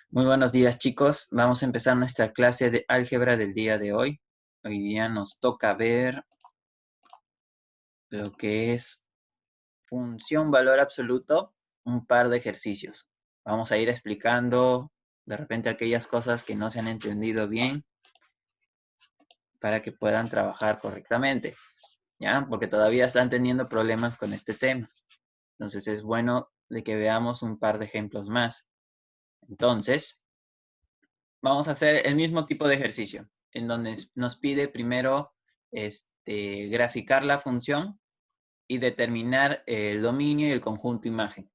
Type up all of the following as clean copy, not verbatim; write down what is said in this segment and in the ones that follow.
Muy buenos días, chicos. Vamos a empezar nuestra clase de álgebra del día de hoy. Hoy día nos toca ver lo que es función valor absoluto, un par de ejercicios. Vamos a ir explicando de repente aquellas cosas que no se han entendido bien para que puedan trabajar correctamente, ¿ya? Porque todavía están teniendo problemas con este tema. Entonces es bueno de que veamos un par de ejemplos más. Entonces, vamos a hacer el mismo tipo de ejercicio, en donde nos pide primero graficar la función y determinar el dominio y el conjunto imagen.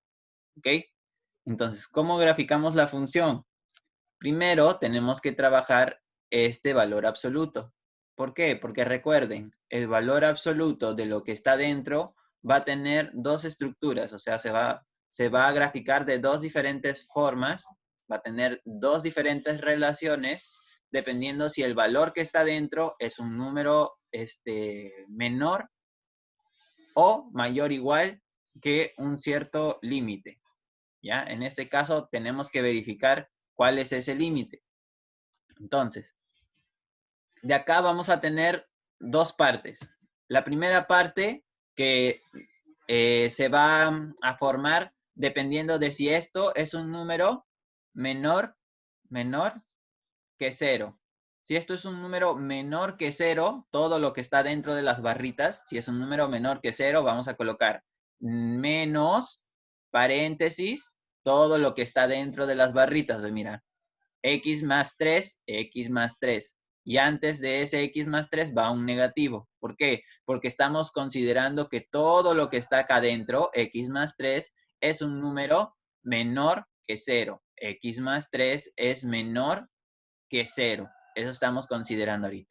¿Ok? Entonces, ¿cómo graficamos la función? Primero tenemos que trabajar este valor absoluto. ¿Por qué? Porque recuerden, el valor absoluto de lo que está dentro va a tener dos estructuras, o sea, se va a graficar de dos diferentes formas, va a tener dos diferentes relaciones, dependiendo si el valor que está dentro es un número menor o mayor o igual que un cierto límite. ¿Ya? En este caso tenemos que verificar cuál es ese límite. Entonces, de acá vamos a tener dos partes. La primera parte que se va a formar dependiendo de si esto es un número menor que cero. Si esto es un número menor que cero, todo lo que está dentro de las barritas, si es un número menor que cero, vamos a colocar menos, paréntesis, todo lo que está dentro de las barritas. Mira, x más 3, x más 3. Y antes de ese x más 3 va un negativo. ¿Por qué? Porque estamos considerando que todo lo que está acá adentro, x más 3, es un número menor que 0. X más 3 es menor que 0. Eso estamos considerando ahorita.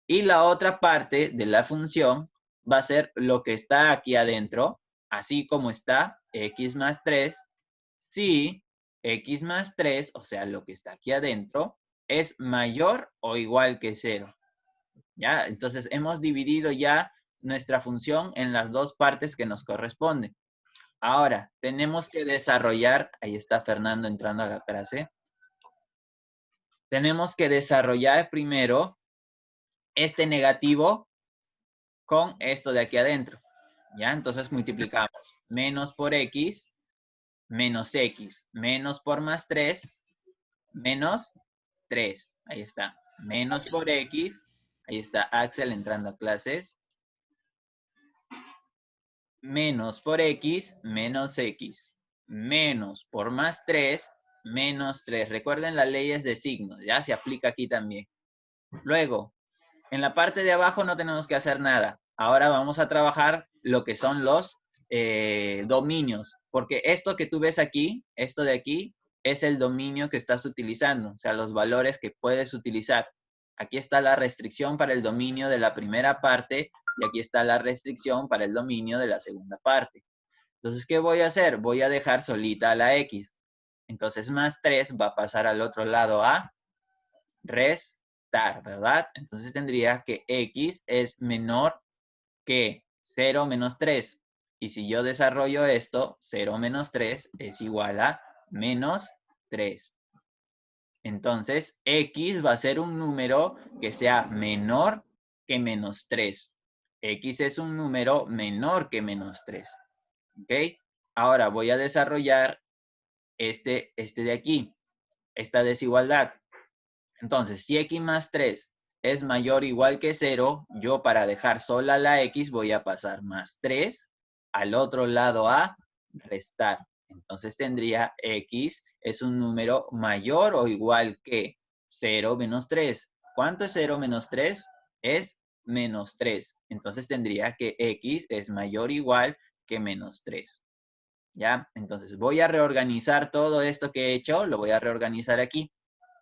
Y la otra parte de la función va a ser lo que está aquí adentro, así como está x más 3, si x más 3, o sea, lo que está aquí adentro, es mayor o igual que 0. ¿Ya? Entonces, hemos dividido ya nuestra función en las dos partes que nos corresponden. Ahora, tenemos que desarrollar, ahí está Fernando entrando a la clase, tenemos que desarrollar primero este negativo con esto de aquí adentro. ¿Ya? Entonces multiplicamos menos por x, menos x, menos por más 3, menos 3. Ahí está. Menos por x. Ahí está Axel entrando a clases. Menos por x, menos x. Menos por más 3, menos 3. Recuerden las leyes de signos, ya se aplica aquí también. Luego, en la parte de abajo no tenemos que hacer nada. Ahora vamos a trabajar lo que son los dominios. Porque esto que tú ves aquí, esto de aquí, es el dominio que estás utilizando. O sea, los valores que puedes utilizar. Aquí está la restricción para el dominio de la primera parte y aquí está la restricción para el dominio de la segunda parte. Entonces, ¿qué voy a hacer? Voy a dejar solita la x. Entonces, más 3 va a pasar al otro lado a restar, ¿verdad? Entonces tendría que x es menor que 0 menos 3. Y si yo desarrollo esto, 0 menos 3 es igual a menos 3. Entonces, x va a ser un número que sea menor que menos 3. X es un número menor que menos 3. ¿Ok? Ahora voy a desarrollar este de aquí, esta desigualdad. Entonces, si x más 3 es mayor o igual que 0, yo para dejar sola la x voy a pasar más 3 al otro lado a restar. Entonces tendría x es un número mayor o igual que 0 menos 3. ¿Cuánto es 0 menos 3? Es menos 3. Entonces tendría que x es mayor o igual que menos 3. ¿Ya? Entonces voy a reorganizar todo esto que he hecho, lo voy a reorganizar aquí.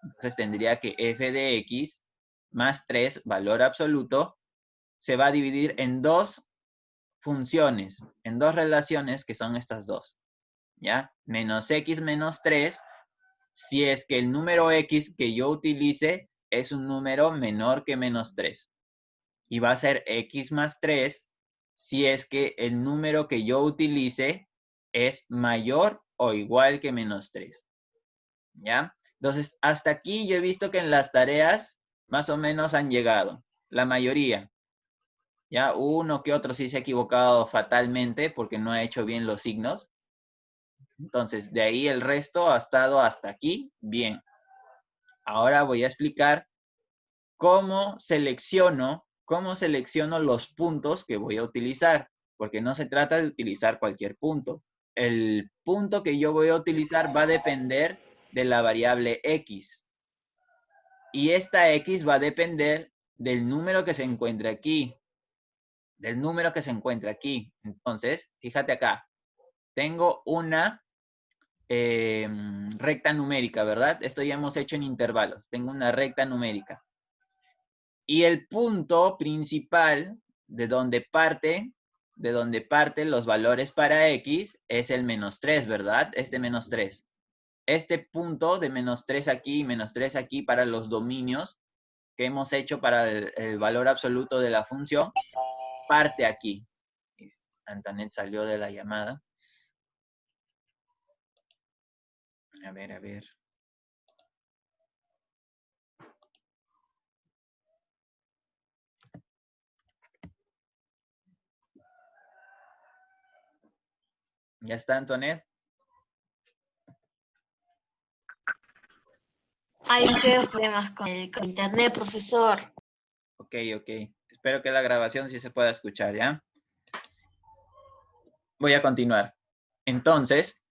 Entonces tendría que f de x más 3, valor absoluto, se va a dividir en dos funciones, en dos relaciones que son estas dos. ¿Ya? Menos x menos 3, si es que el número x que yo utilice es un número menor que menos 3. Y va a ser x más 3 si es que el número que yo utilice es mayor o igual que menos 3. ¿Ya? Entonces, hasta aquí yo he visto que en las tareas más o menos han llegado. La mayoría. Ya uno que otro sí se ha equivocado fatalmente porque no ha hecho bien los signos. Entonces, de ahí el resto ha estado hasta aquí bien. Ahora voy a explicar cómo selecciono los puntos que voy a utilizar, porque no se trata de utilizar cualquier punto. El punto que yo voy a utilizar va a depender de la variable x. Y esta x va a depender del número que se encuentra aquí. Del número que se encuentra aquí. Entonces, fíjate acá. Tengo una recta numérica, ¿verdad? Esto ya hemos hecho en intervalos. Tengo una recta numérica. Y el punto principal de donde parte los valores para x es el -3, ¿verdad? Este -3. Este punto de -3 aquí y -3 aquí para los dominios que hemos hecho para el valor absoluto de la función, parte aquí. Antonet salió de la llamada. A ver. ¿Ya está, Antonet? Hay feos problemas con el internet, profesor. Ok. Espero que la grabación sí se pueda escuchar, ¿ya? Voy a continuar. Entonces,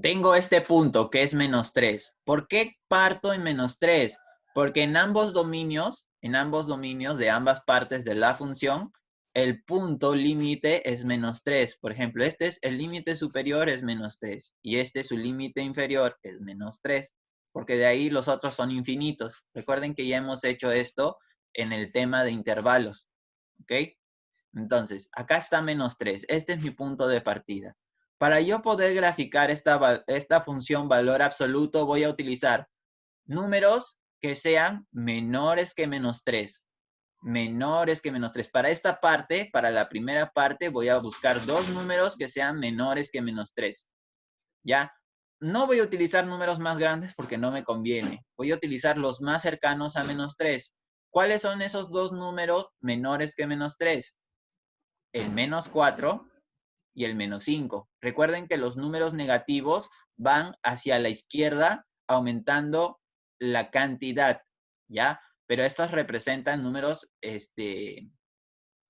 tengo este punto que es -3. ¿Por qué parto en -3? Porque en ambos dominios de ambas partes de la función, el punto límite es -3. Por ejemplo, este es el límite superior es -3 y este su límite inferior es -3, porque de ahí los otros son infinitos. Recuerden que ya hemos hecho esto en el tema de intervalos, ¿ok? Entonces, acá está -3. Este es mi punto de partida. Para yo poder graficar esta función valor absoluto, voy a utilizar números que sean menores que -3. Menores que -3. Para esta parte, para la primera parte, voy a buscar dos números que sean menores que -3. ¿Ya? No voy a utilizar números más grandes porque no me conviene. Voy a utilizar los más cercanos a -3. ¿Cuáles son esos dos números menores que -3? El -4 y el -5. Recuerden que los números negativos van hacia la izquierda aumentando la cantidad, ¿ya? Pero estos representan números que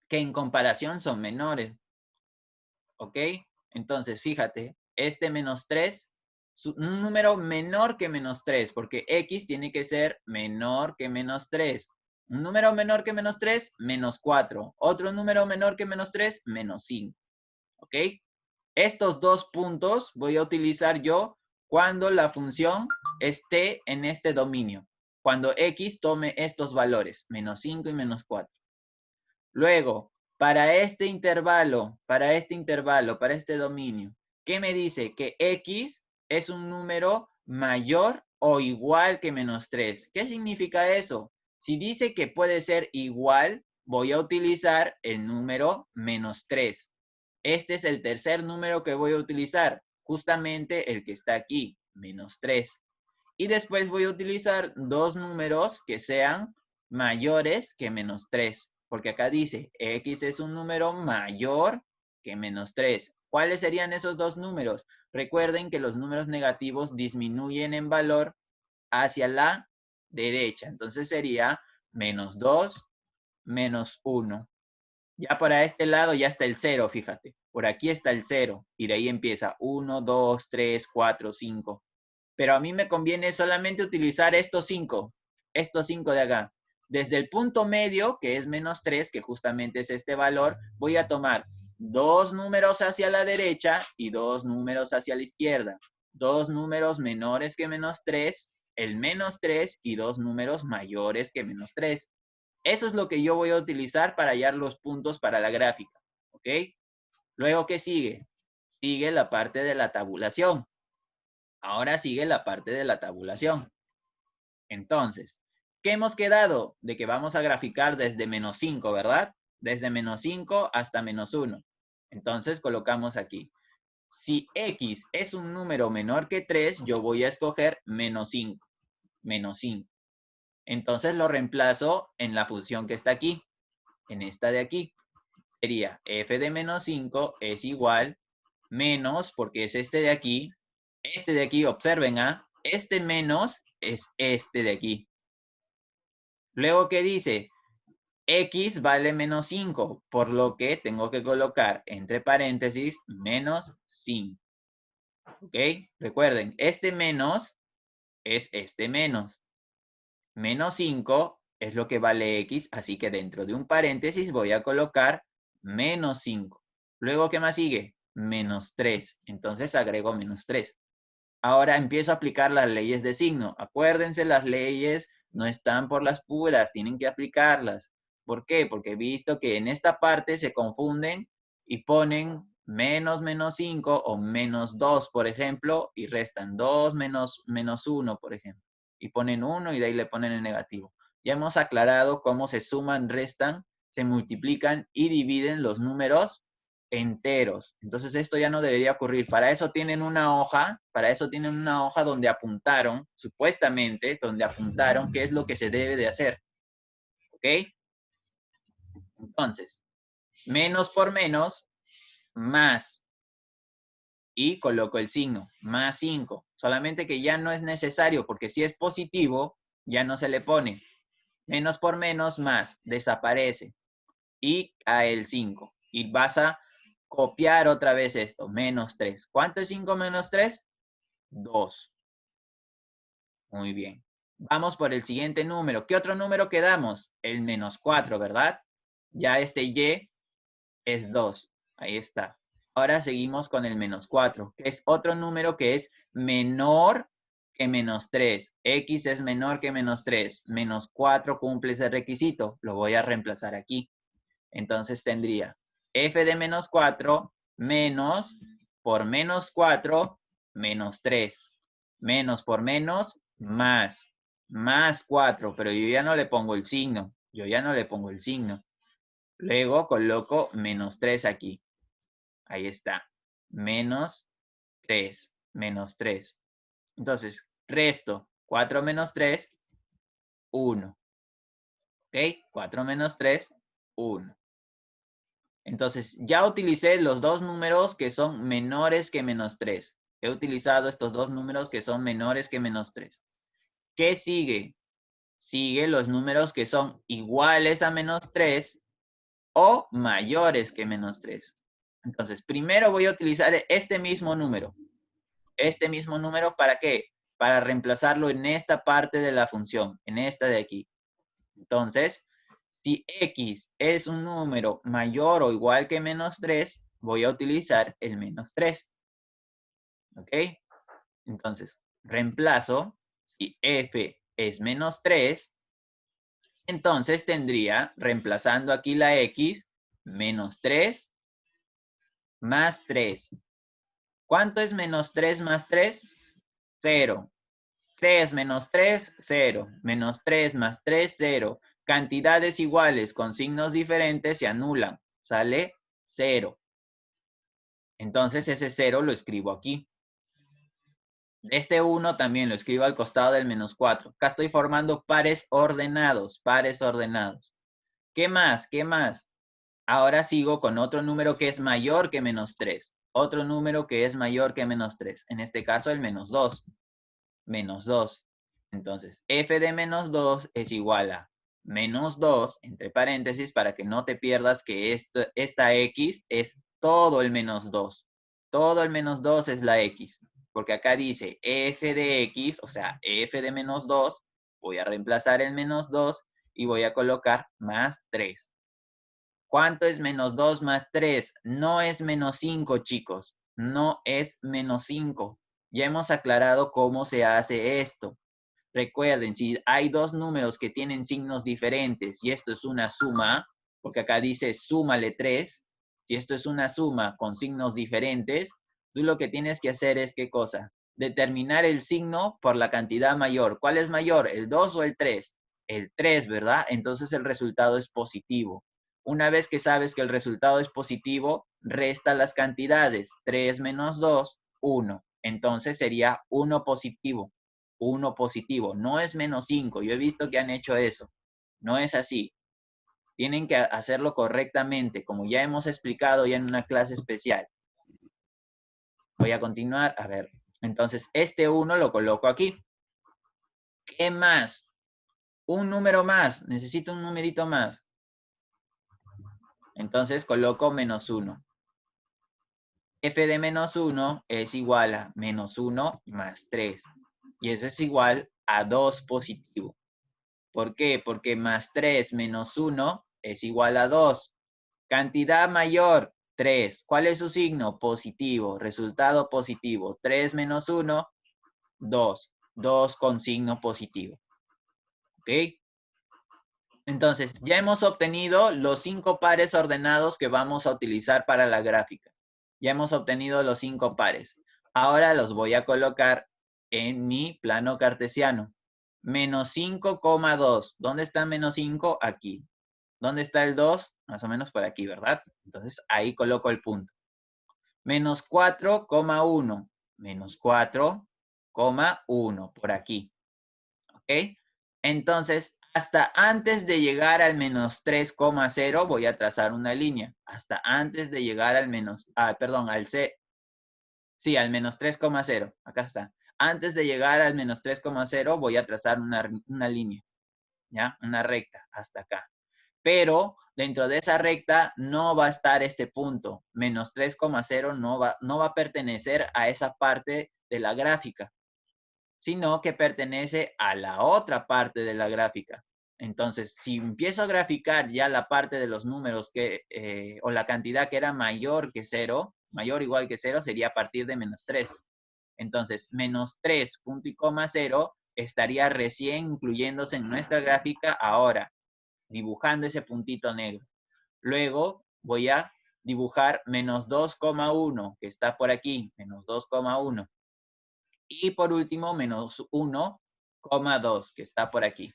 en comparación son menores, ¿ok? Entonces, fíjate, este -3, un número menor que -3, porque x tiene que ser menor que -3. Un número menor que -3, -4. Otro número menor que -3, -5. ¿Ok? Estos dos puntos voy a utilizar yo cuando la función esté en este dominio. Cuando x tome estos valores, -5 y -4. Luego, para este intervalo, para este dominio, ¿qué me dice? Que x es un número mayor o igual que -3. ¿Qué significa eso? Si dice que puede ser igual, voy a utilizar el número -3. Este es el tercer número que voy a utilizar, justamente el que está aquí, -3. Y después voy a utilizar dos números que sean mayores que -3, porque acá dice x es un número mayor que -3. ¿Cuáles serían esos dos números? Recuerden que los números negativos disminuyen en valor hacia la derecha. Entonces sería -2, -1. Ya para este lado ya está el 0, fíjate. Por aquí está el 0 y de ahí empieza 1, 2, 3, 4, 5. Pero a mí me conviene solamente utilizar estos 5 de acá. Desde el punto medio, que es -3, que justamente es este valor, voy a tomar dos números hacia la derecha y dos números hacia la izquierda. Dos números menores que -3, el -3 y dos números mayores que -3. Eso es lo que yo voy a utilizar para hallar los puntos para la gráfica, ¿ok? Luego, ¿qué sigue? Sigue la parte de la tabulación. Ahora sigue la parte de la tabulación. Entonces, ¿qué hemos quedado? De que vamos a graficar desde -5, ¿verdad? Desde -5 hasta -1. Entonces, colocamos aquí. Si X es un número menor que 3, yo voy a escoger menos 5. Menos 5. Entonces lo reemplazo en la función que está aquí, en esta de aquí. Sería f de menos 5 es igual menos, porque es este de aquí, observen, este menos es este de aquí. Luego, ¿qué dice? X vale menos 5, por lo que tengo que colocar entre paréntesis menos 5. ¿Ok? Recuerden, este menos es este menos. Menos 5 es lo que vale X, así que dentro de un paréntesis voy a colocar menos 5. Luego, ¿qué más sigue? Menos 3. Entonces agrego menos 3. Ahora empiezo a aplicar las leyes de signo. Acuérdense, las leyes no están por las puras, tienen que aplicarlas. ¿Por qué? Porque he visto que en esta parte se confunden y ponen menos 5 o menos 2, por ejemplo, y restan 2 menos 1, por ejemplo. Y ponen 1 y de ahí le ponen el negativo. Ya hemos aclarado cómo se suman, restan, se multiplican y dividen los números enteros. Entonces esto ya no debería ocurrir. Para eso tienen una hoja donde apuntaron, supuestamente, donde apuntaron qué es lo que se debe de hacer. ¿Ok? Entonces, menos por menos, más. Y coloco el signo, más 5. Solamente que ya no es necesario, porque si es positivo, ya no se le pone. Menos por menos, más. Desaparece. Y cae el 5. Y vas a copiar otra vez esto, menos 3. ¿Cuánto es 5 menos 3? 2. Muy bien. Vamos por el siguiente número. ¿Qué otro número quedamos? El menos 4, ¿verdad? Ya este Y es 2. Ahí está. Ahora seguimos con el menos 4, que es otro número que es menor que menos 3. X es menor que menos 3. Menos 4 cumple ese requisito. Lo voy a reemplazar aquí. Entonces tendría f de menos 4 menos por menos 4 menos 3. Menos por menos más. Más 4, pero yo ya no le pongo el signo. Luego coloco menos 3 aquí. Ahí está. Menos 3. Menos 3. Entonces, resto 4 menos 3, 1. ¿Ok? 4 menos 3, 1. Entonces, ya utilicé los dos números que son menores que menos 3. He utilizado estos dos números que son menores que menos 3. ¿Qué sigue? Sigue los números que son iguales a menos 3 o mayores que menos 3. Entonces, primero voy a utilizar este mismo número. Este mismo número, ¿para qué? Para reemplazarlo en esta parte de la función, en esta de aquí. Entonces, si X es un número mayor o igual que menos 3, voy a utilizar el menos 3. ¿Ok? Entonces, reemplazo. Si F es menos 3, entonces tendría, reemplazando aquí la X, menos 3 más 3. ¿Cuánto es menos 3 más 3? 0. 3 menos 3, 0. Menos 3 más 3, 0. Cantidades iguales con signos diferentes se anulan. Sale 0. Entonces ese 0 lo escribo aquí. Este 1 también lo escribo al costado del menos 4. Acá estoy formando pares ordenados. Pares ordenados. ¿Qué más? ¿Qué más? Ahora sigo con otro número que es mayor que menos 3. Otro número que es mayor que menos 3. En este caso el menos 2. Menos 2. Entonces, f de menos 2 es igual a menos 2, entre paréntesis, para que no te pierdas que esta x es todo el menos 2. Todo el menos 2 es la x. Porque acá dice f de x, o sea, f de menos 2. Voy a reemplazar el menos 2 y voy a colocar más 3. ¿Cuánto es menos 2 más 3? No es menos 5, chicos. No es menos 5. Ya hemos aclarado cómo se hace esto. Recuerden, si hay dos números que tienen signos diferentes y esto es una suma, porque acá dice súmale 3, si esto es una suma con signos diferentes, tú lo que tienes que hacer es, ¿qué cosa? Determinar el signo por la cantidad mayor. ¿Cuál es mayor, el 2 o el 3? El 3, ¿verdad? Entonces el resultado es positivo. Una vez que sabes que el resultado es positivo, resta las cantidades. 3 menos 2, 1. Entonces sería 1 positivo. 1 positivo. No es menos 5. Yo he visto que han hecho eso. No es así. Tienen que hacerlo correctamente, como ya hemos explicado ya en una clase especial. Voy a continuar. A ver. Entonces, este 1 lo coloco aquí. ¿Qué más? Un número más. Necesito un numerito más. Entonces coloco menos 1. F de menos 1 es igual a menos 1 más 3. Y eso es igual a 2 positivo. ¿Por qué? Porque más 3 menos 1 es igual a 2. Cantidad mayor, 3. ¿Cuál es su signo? Positivo. Resultado positivo. 3 menos 1, 2. 2 con signo positivo. ¿Ok? Entonces, ya hemos obtenido los 5 pares ordenados que vamos a utilizar para la gráfica. Ya hemos obtenido los 5 pares. Ahora los voy a colocar en mi plano cartesiano. Menos 5,2. ¿Dónde está menos 5? Aquí. ¿Dónde está el 2? Más o menos por aquí, ¿verdad? Entonces, ahí coloco el punto. Menos 4,1. Menos 4,1 por aquí. ¿Ok? Entonces, hasta antes de llegar al menos 3,0 voy a trazar una línea. Hasta antes de llegar al menos, perdón, al C. Sí, al menos 3,0. Acá está. Antes de llegar al menos 3,0 voy a trazar una línea. ¿Ya? Una recta hasta acá. Pero dentro de esa recta no va a estar este punto. Menos 3,0 no va a pertenecer a esa parte de la gráfica, sino que pertenece a la otra parte de la gráfica. Entonces, si empiezo a graficar ya la parte de los números o la cantidad que era mayor que 0, mayor o igual que 0, sería a partir de menos 3. Entonces, menos 3, punto y coma 0, estaría recién incluyéndose en nuestra gráfica ahora, dibujando ese puntito negro. Luego voy a dibujar menos 2,1, que está por aquí, menos 2,1. Y por último, menos 1,2, que está por aquí.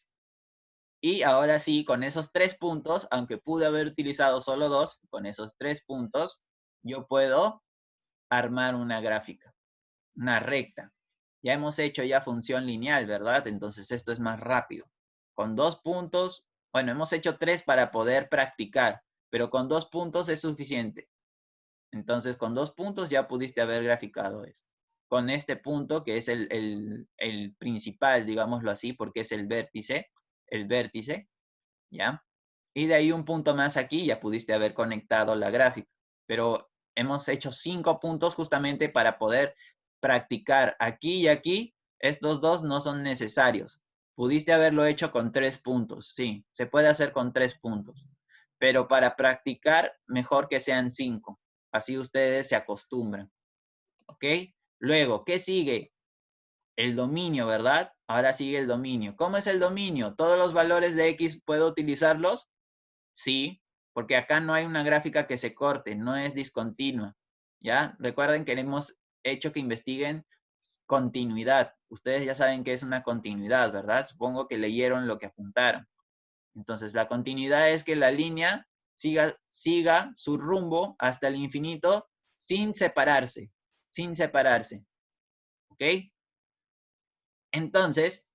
Y ahora sí, con esos 3 puntos, aunque pude haber utilizado solo 2, con esos 3 puntos, yo puedo armar una gráfica, una recta. Ya hemos hecho ya función lineal, ¿verdad? Entonces esto es más rápido. Con 2 puntos, bueno, hemos hecho 3 para poder practicar, pero con 2 puntos es suficiente. Entonces, con 2 puntos ya pudiste haber graficado esto. Con este punto, que es el principal, digámoslo así, porque es el vértice, ¿ya? Y de ahí un punto más aquí, ya pudiste haber conectado la gráfica. Pero hemos hecho 5 puntos justamente para poder practicar aquí y aquí. Estos dos no son necesarios. Pudiste haberlo hecho con 3 puntos, sí, se puede hacer con 3 puntos. Pero para practicar, mejor que sean 5. Así ustedes se acostumbran. ¿Ok? Luego, ¿qué sigue? El dominio, ¿verdad? Ahora sigue el dominio. ¿Cómo es el dominio? ¿Todos los valores de X puedo utilizarlos? Sí, porque acá no hay una gráfica que se corte, no es discontinua. ¿Ya? Recuerden que hemos hecho que investiguen continuidad. Ustedes ya saben qué es una continuidad, ¿verdad? Supongo que leyeron lo que apuntaron. Entonces, la continuidad es que la línea siga su rumbo hasta el infinito sin separarse. Sin separarse. ¿Ok? Entonces,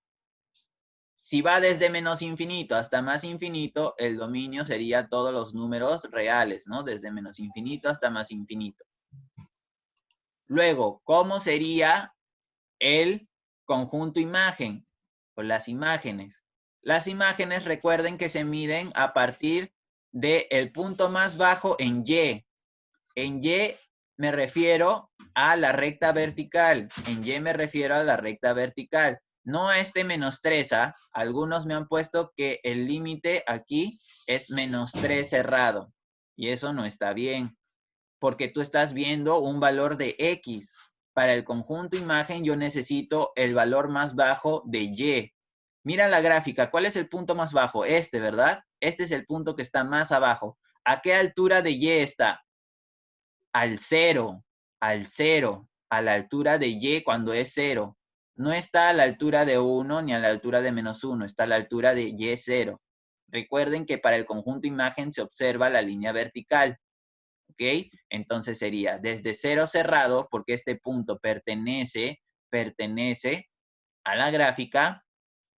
si va desde menos infinito hasta más infinito, el dominio sería todos los números reales, ¿no? Desde menos infinito hasta más infinito. Luego, ¿cómo sería el conjunto imagen? O las imágenes. Las imágenes, recuerden que se miden a partir del punto más bajo en Y. En Y me refiero a la recta vertical. En Y me refiero a la recta vertical. No a este menos 3, ¿ah? Algunos me han puesto que el límite aquí es menos 3 cerrado. Y eso no está bien. Porque tú estás viendo un valor de X. Para el conjunto imagen yo necesito el valor más bajo de Y. Mira la gráfica. ¿Cuál es el punto más bajo? Este, ¿verdad? Este es el punto que está más abajo. ¿A qué altura de Y está? Al 0, a la altura de Y cuando es 0. No está a la altura de 1 ni a la altura de menos 1, está a la altura de Y0. Recuerden que para el conjunto imagen se observa la línea vertical. ¿ok? Entonces sería desde 0 cerrado, porque este punto pertenece a la gráfica,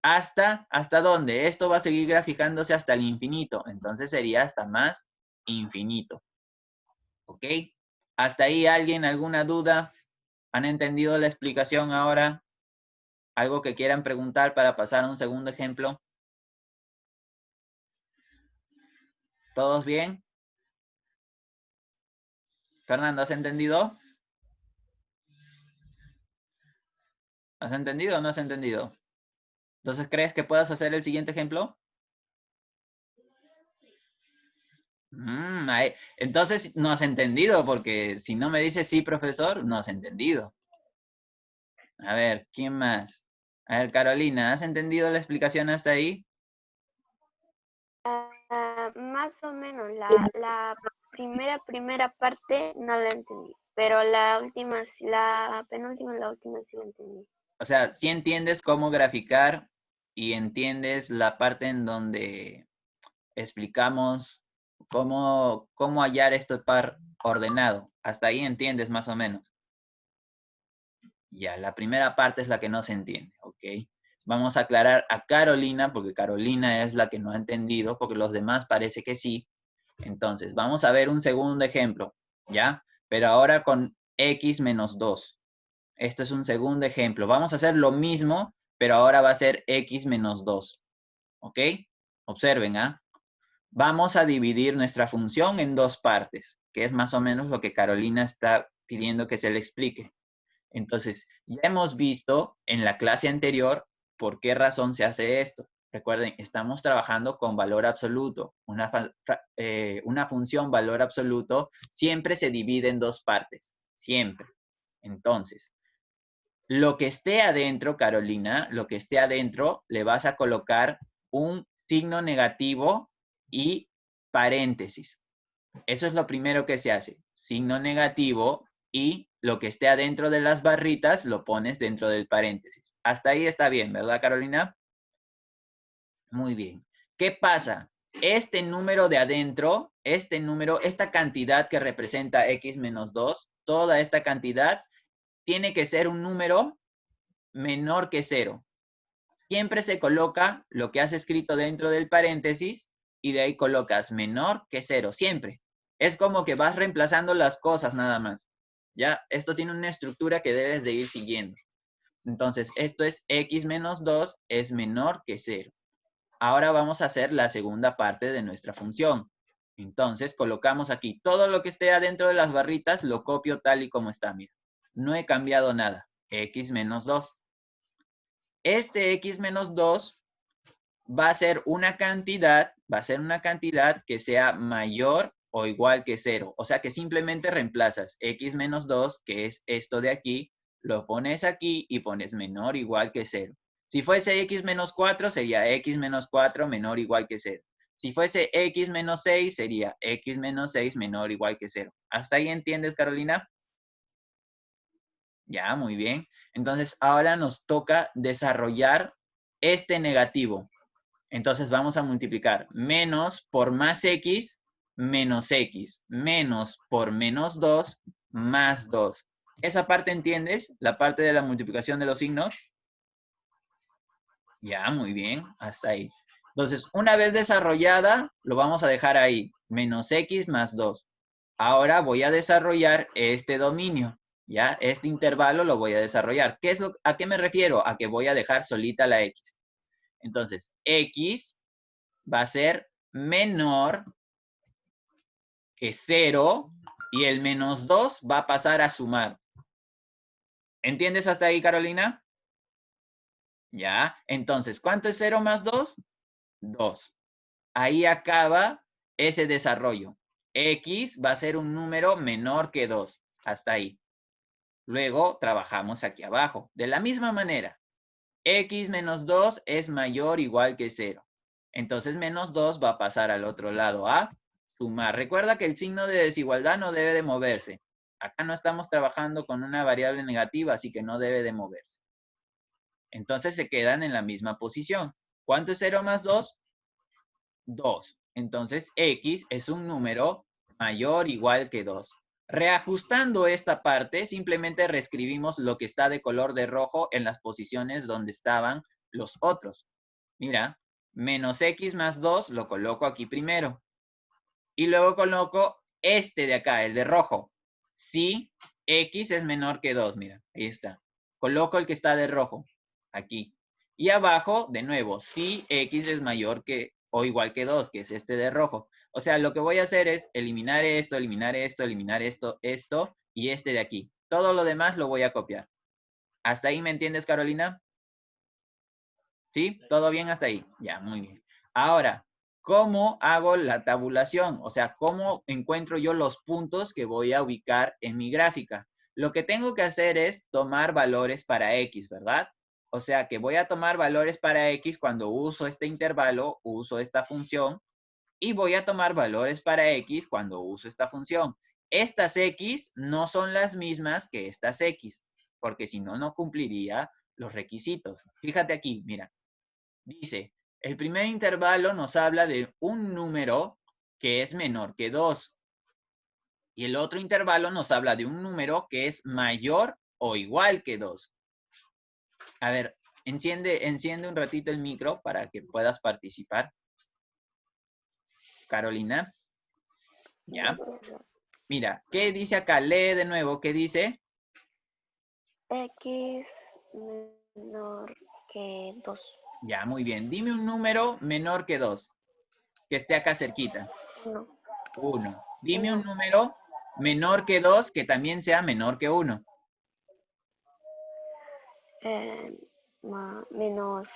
¿hasta dónde? Esto va a seguir graficándose hasta el infinito, entonces sería hasta más infinito, ¿ok? ¿Hasta ahí alguien, alguna duda? ¿Han entendido la explicación ahora? ¿Algo que quieran preguntar para pasar a un segundo ejemplo? ¿Todos bien? Fernando, ¿has entendido? ¿Has entendido o no has entendido? Entonces, ¿crees que puedas hacer el siguiente ejemplo? Entonces, no has entendido, porque si no me dices sí, profesor, no has entendido. A ver, ¿quién más? A ver, Carolina, ¿has entendido la explicación hasta ahí? Más o menos, la primera parte no la entendí, pero la última, la penúltima y la última sí la entendí. O sea, sí entiendes cómo graficar y entiendes la parte en donde explicamos cómo hallar este par ordenado. Hasta ahí entiendes más o menos. Ya, la primera parte es la que no se entiende, ¿ok? Vamos a aclarar a Carolina, porque Carolina es la que no ha entendido, porque los demás parece que sí. Entonces, vamos a ver un segundo ejemplo, ¿ya? Pero ahora con x menos 2. Esto es un segundo ejemplo. Vamos a hacer lo mismo, pero ahora va a ser x menos 2, ¿ok? Observen, ¿ah? Vamos a dividir nuestra función en dos partes, que es más o menos lo que Carolina está pidiendo que se le explique. Entonces, ya hemos visto en la clase anterior por qué razón se hace esto. Recuerden, estamos trabajando con valor absoluto. Una función valor absoluto siempre se divide en dos partes, siempre. Entonces, lo que esté adentro, Carolina, lo que esté adentro, le vas a colocar un signo negativo y paréntesis. Esto es lo primero que se hace. Signo negativo y lo que esté adentro de las barritas lo pones dentro del paréntesis. Hasta ahí está bien, ¿verdad, Carolina? Muy bien. ¿Qué pasa? Este número de adentro, esta cantidad que representa x menos 2, toda esta cantidad tiene que ser un número menor que 0. Siempre se coloca lo que has escrito dentro del paréntesis y de ahí colocas menor que 0, siempre. Es como que vas reemplazando las cosas nada más. ¿Ya? Esto tiene una estructura que debes de ir siguiendo. Entonces, esto es x menos 2 es menor que 0. Ahora vamos a hacer la segunda parte de nuestra función. Entonces, colocamos aquí todo lo que esté adentro de las barritas, lo copio tal y como está, mira. No he cambiado nada. X menos 2. Este x menos 2 va a ser una cantidad que sea mayor o igual que 0. O sea que simplemente reemplazas x menos 2, que es esto de aquí, lo pones aquí y pones menor o igual que 0. Si fuese x menos 4, sería x menos 4 menor o igual que 0. Si fuese x menos 6, sería x menos 6 menor o igual que 0. ¿Hasta ahí entiendes, Carolina? Ya, muy bien. Entonces, ahora nos toca desarrollar este negativo. Entonces, vamos a multiplicar menos por más x, menos x, menos por menos 2, más 2. ¿Esa parte entiendes? La parte de la multiplicación de los signos. Ya, muy bien. Hasta ahí. Entonces, una vez desarrollada, lo vamos a dejar ahí. Menos x más 2. Ahora voy a desarrollar este dominio. ¿Ya? Este intervalo lo voy a desarrollar. ¿A qué me refiero? A que voy a dejar solita la x. Entonces, x va a ser menor que 0 y el menos 2 va a pasar a sumar. ¿Entiendes hasta ahí, Carolina? Ya. Entonces, ¿cuánto es 0 más 2? 2. Ahí acaba ese desarrollo. X va a ser un número menor que 2. Hasta ahí. Luego trabajamos aquí abajo. De la misma manera, x menos 2 es mayor o igual que 0. Entonces menos 2 va a pasar al otro lado a sumar. Recuerda que el signo de desigualdad no debe de moverse. Acá no estamos trabajando con una variable negativa, así que no debe de moverse. Entonces se quedan en la misma posición. ¿Cuánto es 0 más 2? 2. Entonces x es un número mayor o igual que 2. Reajustando esta parte, simplemente reescribimos lo que está de color de rojo en las posiciones donde estaban los otros. Mira, menos x más 2 lo coloco aquí primero. Y luego coloco este de acá, el de rojo. Si x es menor que 2, mira, ahí está. Coloco el que está de rojo, aquí. Y abajo, de nuevo, si x es mayor que o igual que 2, que es este de rojo. O sea, lo que voy a hacer es eliminar esto, eliminar esto, eliminar esto, esto y este de aquí. Todo lo demás lo voy a copiar. ¿Hasta ahí me entiendes, Carolina? ¿Sí? ¿Todo bien hasta ahí? Ya, muy bien. Ahora, ¿cómo hago la tabulación? O sea, ¿cómo encuentro yo los puntos que voy a ubicar en mi gráfica? Lo que tengo que hacer es tomar valores para X, ¿verdad? O sea, que voy a tomar valores para X cuando uso este intervalo, uso esta función, y voy a tomar valores para X cuando uso esta función. Estas X no son las mismas que estas X, porque si no, no cumpliría los requisitos. Fíjate aquí, mira. Dice, el primer intervalo nos habla de un número que es menor que 2. Y el otro intervalo nos habla de un número que es mayor o igual que 2. A ver, enciende un ratito el micro para que puedas participar. Carolina. ¿Ya? Mira, ¿qué dice acá? Lee de nuevo. ¿Qué dice? X menor que 2. Ya, muy bien. Dime un número menor que 2, que esté acá cerquita. 1. 1. Dime un 1. número menor que 2 que también sea menor que 1. Menos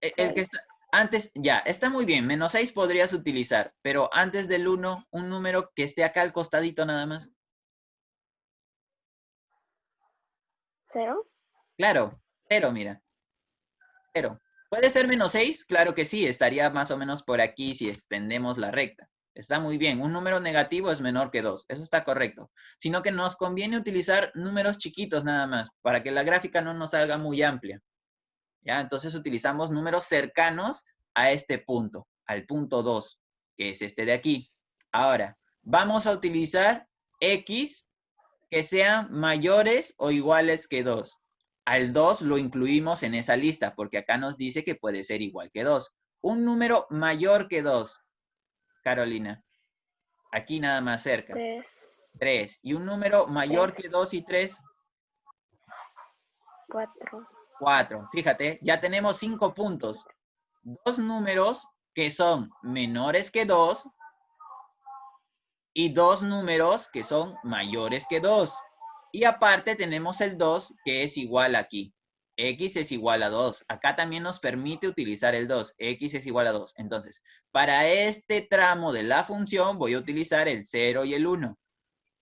El que 6. está antes, ya, está muy bien. Menos 6 podrías utilizar, pero antes del 1, un número que esté acá al costadito nada más. 0. Claro, 0, mira, 0. ¿Puede ser menos 6? Claro que sí, estaría más o menos por aquí si extendemos la recta. Está muy bien. Un número negativo es menor que 2. Eso está correcto. Sino que nos conviene utilizar números chiquitos nada más, para que la gráfica no nos salga muy amplia. ¿Ya? Entonces utilizamos números cercanos a este punto, al punto 2, que es este de aquí. Ahora, vamos a utilizar X que sean mayores o iguales que 2. Al 2 lo incluimos en esa lista, porque acá nos dice que puede ser igual que 2. Un número mayor que 2, Carolina. Aquí nada más cerca. 3. 3. Y un número mayor 3. que 2 y 3, 4. 4. Fíjate, ya tenemos 5 puntos. Dos números que son menores que 2 y dos números que son mayores que 2. Y aparte tenemos el 2 que es igual aquí. X es igual a 2. Acá también nos permite utilizar el 2. X es igual a 2. Entonces, para este tramo de la función voy a utilizar el 0 y el 1.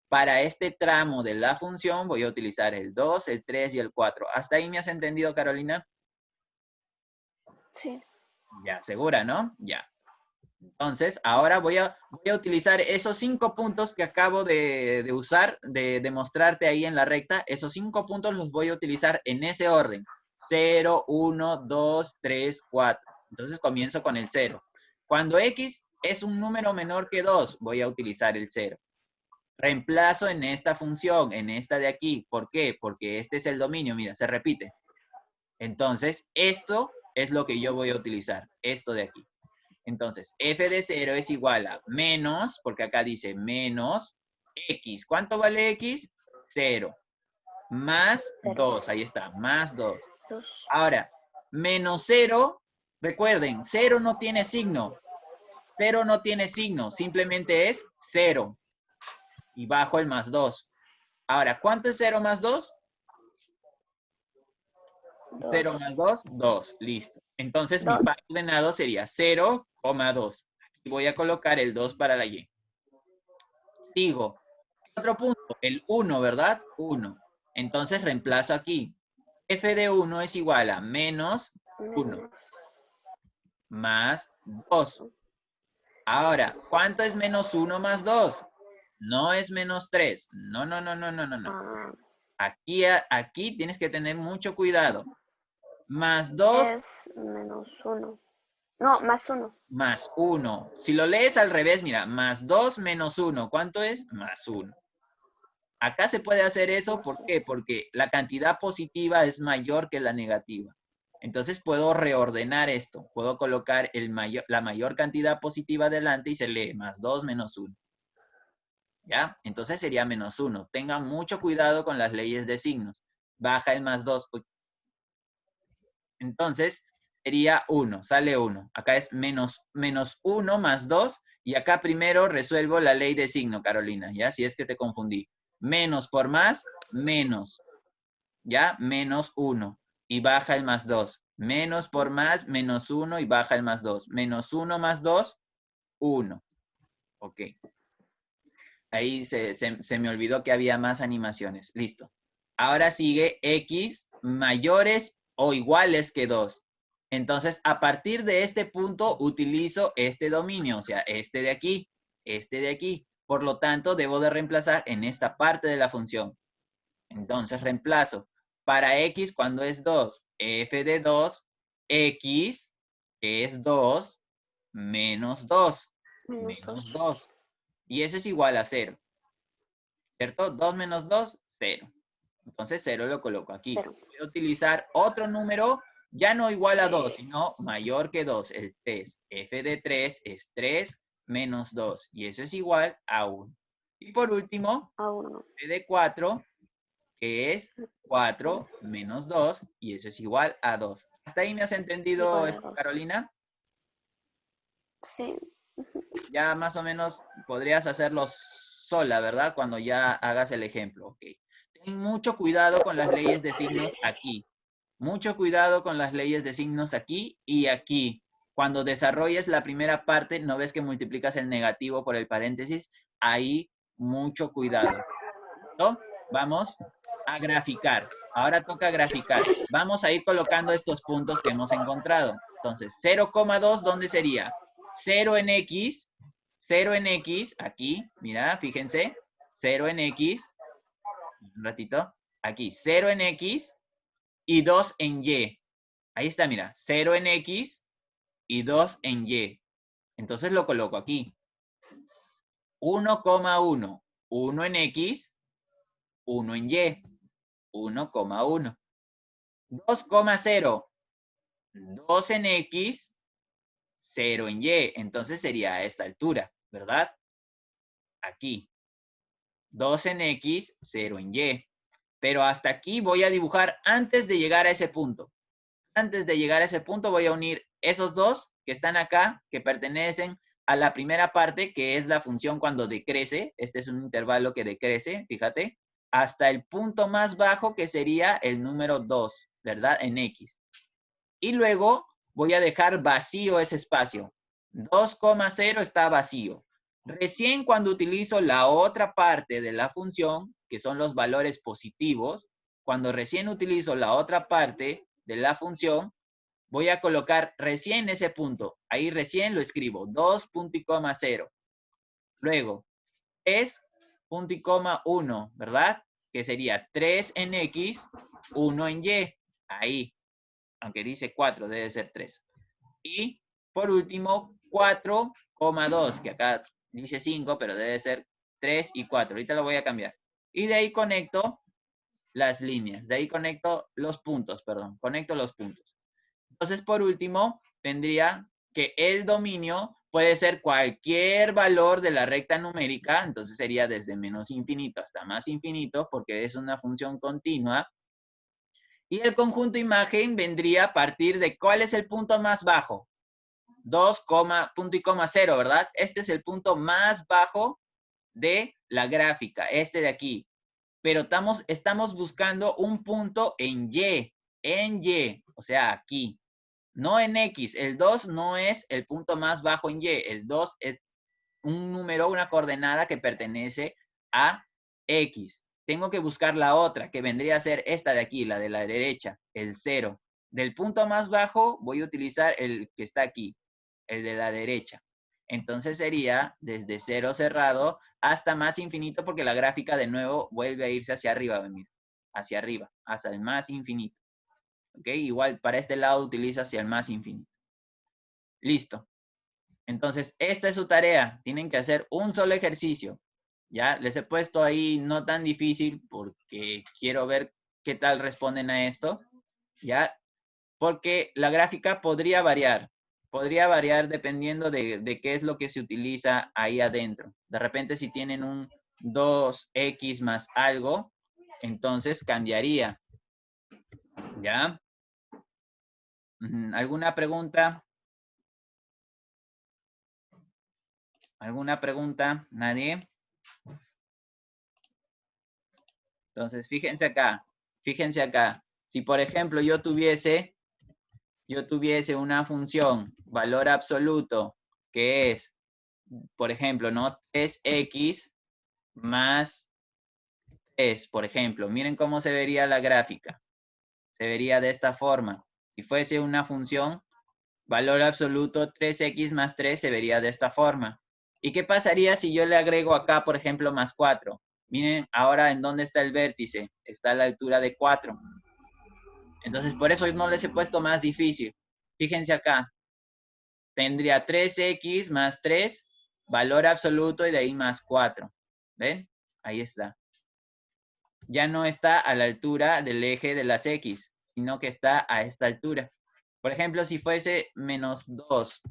Para este tramo de la función voy a utilizar el 2, el 3 y el 4. ¿Hasta ahí me has entendido, Carolina? Sí. Ya, segura, ¿no? Ya. Entonces, ahora voy a utilizar esos 5 puntos que acabo de usar, de mostrarte ahí en la recta. Esos 5 puntos los voy a utilizar en ese orden. 0, 1, 2, 3, 4. Entonces comienzo con el 0. Cuando X es un número menor que 2, voy a utilizar el 0. Reemplazo en esta función, en esta de aquí. ¿Por qué? Porque este es el dominio, mira, se repite. Entonces, esto es lo que yo voy a utilizar, esto de aquí. Entonces, f de 0 es igual a menos, porque acá dice menos x. ¿Cuánto vale x? 0. Más 0. 2, ahí está, más 2. 2. Ahora, menos 0, recuerden, 0 no tiene signo. 0 no tiene signo, simplemente es 0. Y bajo el más 2. Ahora, ¿cuánto es 0 más 2? 0 más 2, 2. Listo. Entonces, mi 2. par ordenado sería 0,2. Aquí voy a colocar el 2 para la y. Digo, otro punto, el 1, ¿verdad? 1. Entonces reemplazo aquí. F de 1 es igual a menos 1 más 2. Ahora, ¿cuánto es menos 1 más 2? No es menos 3. No, no, no, no, no, no, no. Aquí tienes que tener mucho cuidado. Más 2, Es menos 1. No, más 1. Más 1. Si lo lees al revés, mira, más 2 menos 1. ¿Cuánto es? Más 1. Acá se puede hacer eso, ¿por qué? Porque la cantidad positiva es mayor que la negativa. Entonces puedo reordenar esto. Puedo colocar la mayor cantidad positiva delante y se lee más 2 menos 1. ¿Ya? Entonces sería menos 1. Tengan mucho cuidado con las leyes de signos. Baja el más 2. Entonces sería 1, sale 1. Acá es menos 1 más 2. Y acá primero resuelvo la ley de signo, Carolina, ¿ya? Si es que te confundí. Menos por más, menos. ¿Ya? Menos 1. Y baja el más 2. Menos por más, menos 1 y baja el más 2. Menos 1 más 2, 1. Ok. Ahí se me olvidó que había más animaciones. Listo. Ahora sigue x mayores o iguales que 2. Entonces, a partir de este punto, utilizo este dominio, o sea, este de aquí, este de aquí. Por lo tanto, debo de reemplazar en esta parte de la función. Entonces, reemplazo. Para x, cuando es 2, f de 2, x, que es 2, menos 2, Menos menos 2. 2. Y eso es igual a 0. ¿Cierto? 2 menos 2, 0. Entonces 0 lo coloco aquí. 0. Voy a utilizar otro número, ya no igual a 2, sino mayor que 2, el 3. F de 3 es 3 menos 2, y eso es igual a 1. Y por último, A 1. F de 4, que es 4 menos 2, y eso es igual a 2. ¿Hasta ahí me has entendido Igual a esto, 2. Carolina? Sí. Ya más o menos podrías hacerlo sola, ¿verdad? Cuando ya hagas el ejemplo. Ok. Ten mucho cuidado con las leyes de signos aquí. Mucho cuidado con las leyes de signos aquí y aquí. Cuando desarrolles la primera parte, no ves que multiplicas el negativo por el paréntesis. Ahí, mucho cuidado. ¿Listo? Vamos a graficar. Ahora toca graficar. Vamos a ir colocando estos puntos que hemos encontrado. Entonces, 0,2, ¿dónde sería? 0 en X, 0 en X, aquí, mira, fíjense, 0 en X, un ratito, aquí, 0 en X y 2 en Y. Ahí está, mira, 0 en X y 2 en Y. Entonces lo coloco aquí. 1,1, 1 en X, 1 en Y, 1,1. 2,0, 2 en X, 0 en Y. Entonces sería a esta altura, ¿verdad? Aquí. 2 en X, 0 en Y. Pero hasta aquí voy a dibujar antes de llegar a ese punto. Antes de llegar a ese punto voy a unir esos dos que están acá, que pertenecen a la primera parte, que es la función cuando decrece. Este es un intervalo que decrece, fíjate, hasta el punto más bajo, que sería el número 2, ¿verdad? En X. Y luego voy a dejar vacío ese espacio. 2,0 está vacío. Recién cuando utilizo la otra parte de la función, que son los valores positivos, cuando recién utilizo la otra parte de la función, voy a colocar recién ese punto. Ahí recién lo escribo, 2,0. Luego, es punto y coma 1, ¿verdad? Que sería 3 en X, 1 en Y. Ahí, aunque dice 4, debe ser 3. Y por último, 4,2, que acá dice 5, pero debe ser 3 y 4. Ahorita lo voy a cambiar. Y de ahí conecto las líneas, de ahí conecto los puntos, perdón, conecto los puntos. Entonces, por último, tendría que el dominio puede ser cualquier valor de la recta numérica, entonces sería desde menos infinito hasta más infinito, porque es una función continua. Y el conjunto imagen vendría a partir de ¿cuál es el punto más bajo? 2, punto y coma 0, ¿verdad? Este es el punto más bajo de la gráfica, este de aquí. Pero estamos buscando un punto en Y, o sea, aquí. No en X. El 2 no es el punto más bajo en Y. El 2 es un número, una coordenada que pertenece a X. Tengo que buscar la otra, que vendría a ser esta de aquí, la de la derecha, el 0. Del punto más bajo voy a utilizar el que está aquí, el de la derecha. Entonces sería desde 0 cerrado hasta más infinito, porque la gráfica de nuevo vuelve a irse hacia arriba, mira, hacia arriba, hasta el más infinito. ¿Ok? Igual para este lado utiliza hacia el más infinito. Listo. Entonces, esta es su tarea. Tienen que hacer un solo ejercicio. ¿Ya? Les he puesto ahí no tan difícil porque quiero ver qué tal responden a esto. ¿Ya? Porque la gráfica podría variar. Podría variar dependiendo de qué es lo que se utiliza ahí adentro. De repente, si tienen un 2x más algo, entonces cambiaría. ¿Ya? ¿Alguna pregunta? ¿Alguna pregunta? ¿Nadie? Entonces, fíjense acá. Fíjense acá. Si, por ejemplo, yo tuviese una función, valor absoluto, que es, por ejemplo, ¿no? 3x más 3, por ejemplo. Miren cómo se vería la gráfica. Se vería de esta forma. Si fuese una función, valor absoluto 3x más 3 se vería de esta forma. ¿Y qué pasaría si yo le agrego acá, por ejemplo, más 4? Miren ahora en dónde está el vértice. Está a la altura de 4. Entonces, por eso no les he puesto más difícil. Fíjense acá. Tendría 3x más 3, valor absoluto y de ahí más 4. ¿Ven? Ahí está. Ya no está a la altura del eje de las x, sino que está a esta altura. Por ejemplo, si fuese menos 2,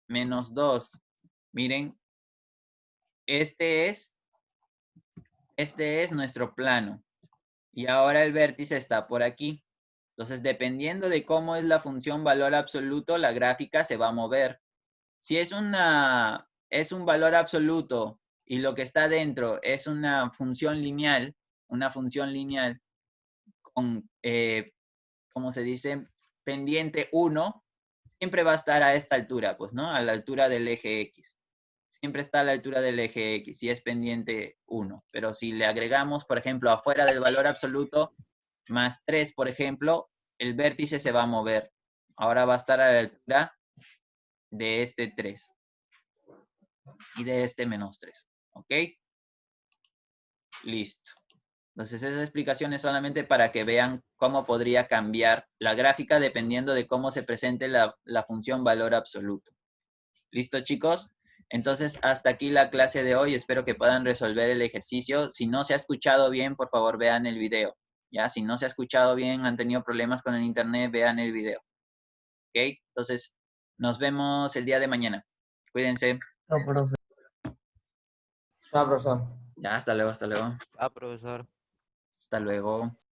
miren, este es nuestro plano. Y ahora el vértice está por aquí. Entonces, dependiendo de cómo es la función valor absoluto, la gráfica se va a mover. Si es un valor absoluto y lo que está dentro es una función lineal con, ¿cómo se dice? Pendiente 1, siempre va a estar a esta altura, pues, ¿no? A la altura del eje X. Siempre está a la altura del eje X, si es pendiente 1. Pero si le agregamos, por ejemplo, afuera del valor absoluto, más 3, por ejemplo, el vértice se va a mover. Ahora va a estar a la altura de este 3 y de este menos 3. ¿Ok? Listo. Entonces, esa explicación es solamente para que vean cómo podría cambiar la gráfica dependiendo de cómo se presente la función valor absoluto. ¿Listo, chicos? Entonces, hasta aquí la clase de hoy. Espero que puedan resolver el ejercicio. Si no se ha escuchado bien, por favor, vean el video. ¿Ya? Si no se ha escuchado bien, han tenido problemas con el internet, vean el video. ¿Ok? Entonces, nos vemos el día de mañana. Cuídense. No, profe. No, profesor. Ya, hasta luego, hasta luego. Ah, profesor. Hasta luego.